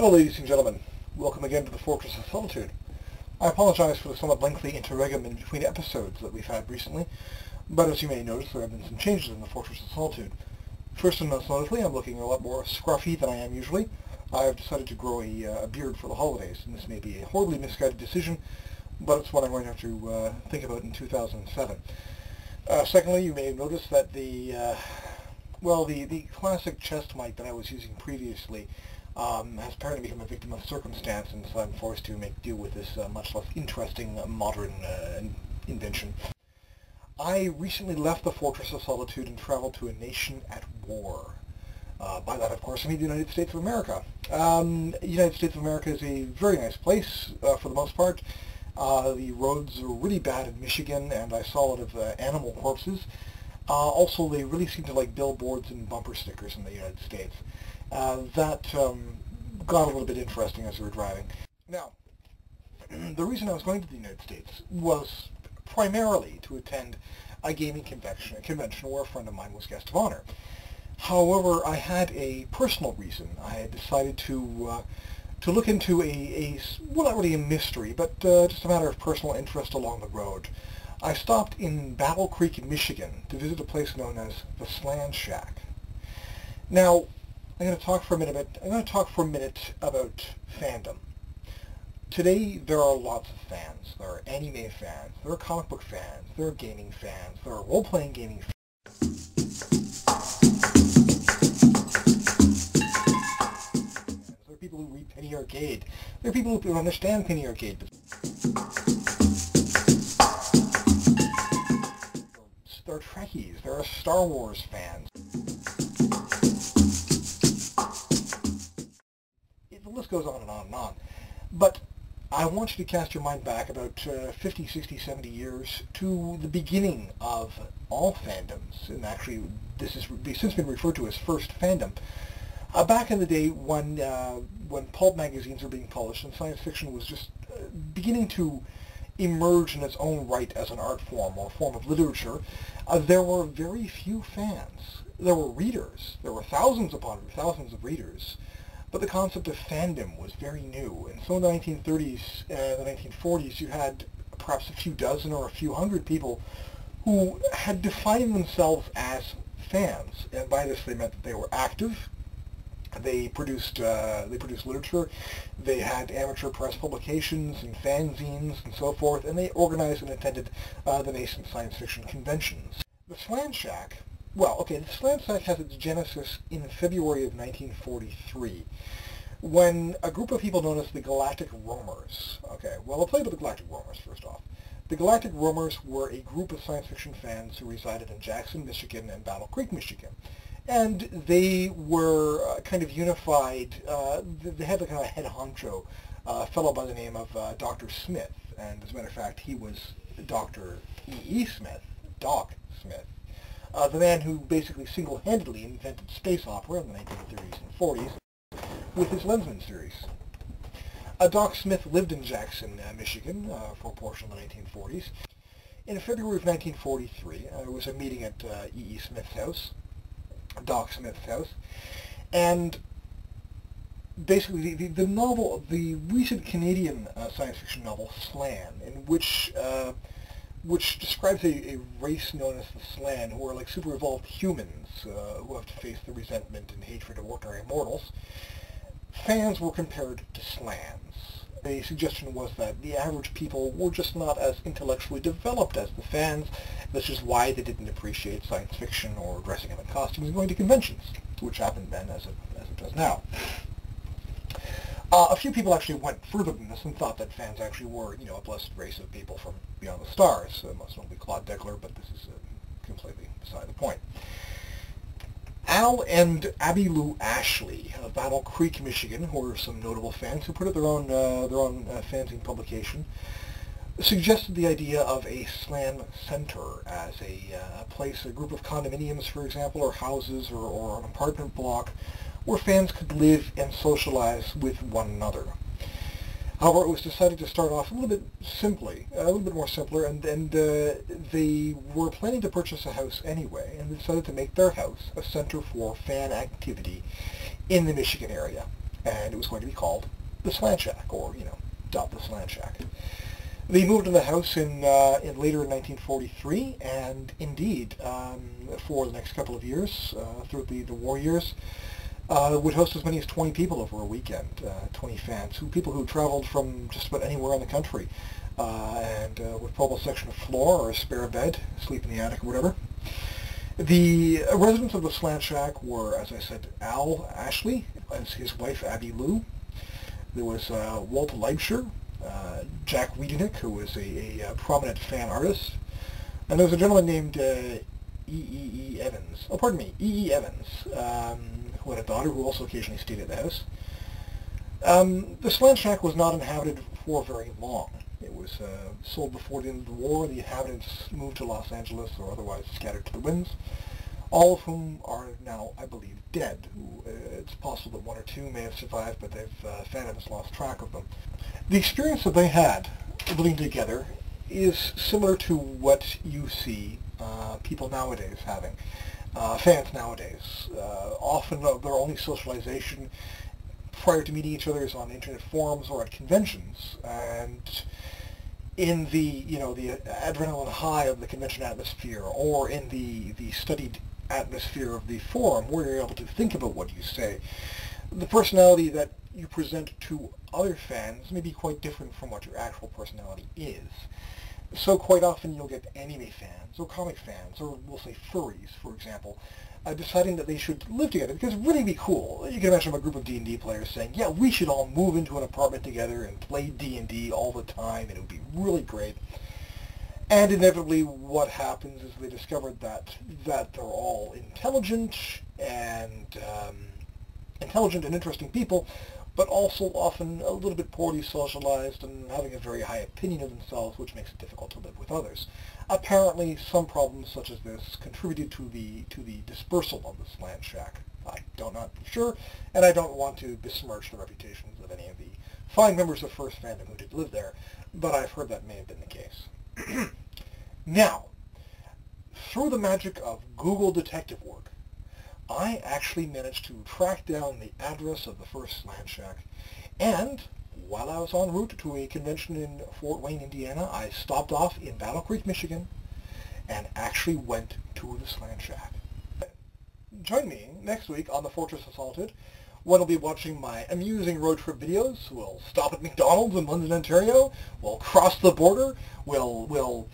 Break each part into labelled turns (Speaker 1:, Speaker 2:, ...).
Speaker 1: Hello ladies and gentlemen, welcome again to the Fortress of Solitude. I apologize for the somewhat lengthy interregnum in between episodes that we've had recently, but as you may notice there have been some changes in the Fortress of Solitude. First and most notably, I'm looking a lot more scruffy than I am usually. I have decided to grow a beard for the holidays, and this may be a horribly misguided decision, but it's one I'm going to have to think about in 2007. Secondly, you may have noticed that the classic chest mic that I was using previously has apparently become a victim of circumstance, and so I'm forced to make do with this much less interesting modern invention. I recently left the Fortress of Solitude and traveled to a nation at war. By that, of course, I mean the United States of America. The United States of America is a very nice place for the most part. The roads are really bad in Michigan, and I saw a lot of animal corpses. Also, they really seem to like billboards and bumper stickers in the United States. That got a little bit interesting as we were driving. Now, the reason I was going to the United States was primarily to attend a gaming convention where a friend of mine was guest of honor. However, I had a personal reason. I had decided to look into well, not really a mystery, but just a matter of personal interest along the road. I stopped in Battle Creek, Michigan, to visit a place known as the Slan Shack. Now, I'm going to talk for a minute about fandom. Today, there are lots of fans. There are anime fans, there are comic book fans, there are gaming fans, there are role-playing gaming fans. There are people who read Penny Arcade. There are people who don't understand Penny Arcade. There are Trekkies, there are Star Wars fans. The list goes on and on and on. But I want you to cast your mind back about 50, 60, 70 years to the beginning of all fandoms. And actually, this has since been referred to as first fandom. Back in the day when pulp magazines were being published and science fiction was just beginning to emerge in its own right as an art form or form of literature, there were very few fans. There were readers. There were thousands upon thousands of readers. But the concept of fandom was very new. And so in the 1930s and the 1940s, you had perhaps a few dozen or a few hundred people who had defined themselves as fans. And by this they meant that they were active. They produced literature. They had amateur press publications and fanzines and so forth. And they organized and attended the nascent science fiction conventions. The Slan Shack. Well, okay, the Slan Shack has its genesis in February of 1943, when a group of people known as the Galactic Roamers, okay, well, I'll tell you about the Galactic Roamers first off. The Galactic Roamers were a group of science fiction fans who resided in Jackson, Michigan, and Battle Creek, Michigan. And they were kind of unified. They had a kind of head honcho, a fellow by the name of Dr. Smith, and as a matter of fact, he was Dr. E.E. Smith, Doc Smith. The man who basically single-handedly invented space opera in the 1930s and 40s with his Lensman series. Doc Smith lived in Jackson, Michigan for a portion of the 1940s. In February of 1943, there was a meeting at E.E. Smith's house, Doc Smith's house, and basically the recent Canadian science fiction novel Slan, in which describes a race known as the Slan, who are like super evolved humans who have to face the resentment and hatred of ordinary mortals. Fans were compared to Slans. The suggestion was that the average people were just not as intellectually developed as the fans. This is why they didn't appreciate science fiction or dressing up in costumes and going to conventions, which happened then as it does now. A few people actually went further than this and thought that fans actually were, a blessed race of people from beyond the stars. Most notably Claude Deckler, but this is completely beside the point. Al and Abby Lou Ashley of Battle Creek, Michigan, who are some notable fans who put out their own fanzine publication, suggested the idea of a Slan Center as a place, a group of condominiums, for example, or houses, or an apartment block, where fans could live and socialize with one another. However, it was decided to start off a little bit more simpler, and they were planning to purchase a house anyway, and they decided to make their house a center for fan activity in the Michigan area. and it was going to be called the Slan Shack, or, dubbed the Slan Shack. They moved into the house in later in 1943, and indeed, for the next couple of years, through the war years, would host as many as 20 people over a weekend, 20 fans, people who traveled from just about anywhere in the country, and with probably a section of floor or a spare bed, sleep in the attic or whatever. The residents of the Slan Shack were, as I said, Al Ashley, as his wife Abby Lou. There was Walt Leibscher, Jack Wiedenick, who was a prominent fan artist, and there was a gentleman named E.E. Evans. Oh, pardon me, E.E. Evans, who had a daughter who also occasionally stayed at the house. The Slan Shack was not inhabited for very long. It was sold before the end of the war. The inhabitants moved to Los Angeles or otherwise scattered to the winds, all of whom are now, I believe, dead. It's possible that one or two may have survived, but fandom has lost track of them. The experience that they had living together is similar to what you see people nowadays having, fans nowadays. Often their only socialization prior to meeting each other is on internet forums or at conventions, and in the adrenaline high of the convention atmosphere, or in the studied atmosphere of the forum, where you're able to think about what you say, the personality that you present to other fans may be quite different from what your actual personality is. So quite often you'll get anime fans, or comic fans, or we'll say furries, for example, deciding that they should live together, because it would really be cool. You can imagine a group of D&D players saying, yeah, we should all move into an apartment together and play D&D all the time, and it would be really great. And inevitably what happens is they discovered that they're all intelligent and interesting people, but also often a little bit poorly socialized and having a very high opinion of themselves, which makes it difficult to live with others. Apparently, some problems such as this contributed to the dispersal of the Slan Shack. I'm not sure, and I don't want to besmirch the reputations of any of the fine members of First Fandom who did live there, but I've heard that may have been the case. Now, through the magic of Google detective work, I actually managed to track down the address of the first Slan Shack, and while I was en route to a convention in Fort Wayne, Indiana, I stopped off in Battle Creek, Michigan, and actually went to the Slan Shack. Join me next week on the Fortress Assaulted, when I'll be watching my amusing road trip videos. We'll stop at McDonald's in London, Ontario. We'll cross the border. We'll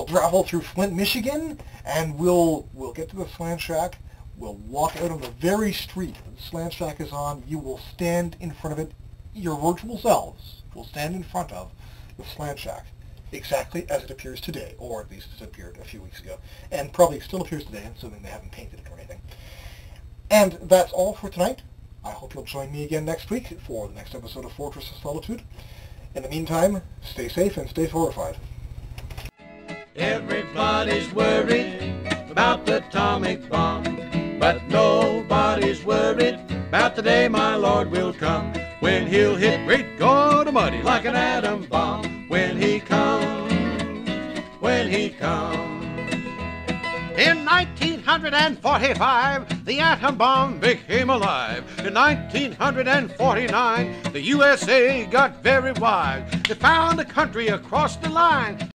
Speaker 1: travel through Flint, Michigan, and we'll get to the Slan Shack. We'll walk out on the very street that the Slan Shack is on. You will stand in front of it. Your virtual selves will stand in front of the Slan Shack exactly as it appears today, or at least as it appeared a few weeks ago, and probably still appears today, assuming they haven't painted it or anything. And that's all for tonight. I hope you'll join me again next week for the next episode of Fortress of Solitude. In the meantime, stay safe and stay horrified.
Speaker 2: Everybody's worried about the atomic bomb, but nobody's worried about the day my Lord will come, when he'll hit great God Almighty like an atom bomb. When he comes, when he comes. In 1945, the atom bomb became alive. In 1949, the USA got very wise. They found a country across the line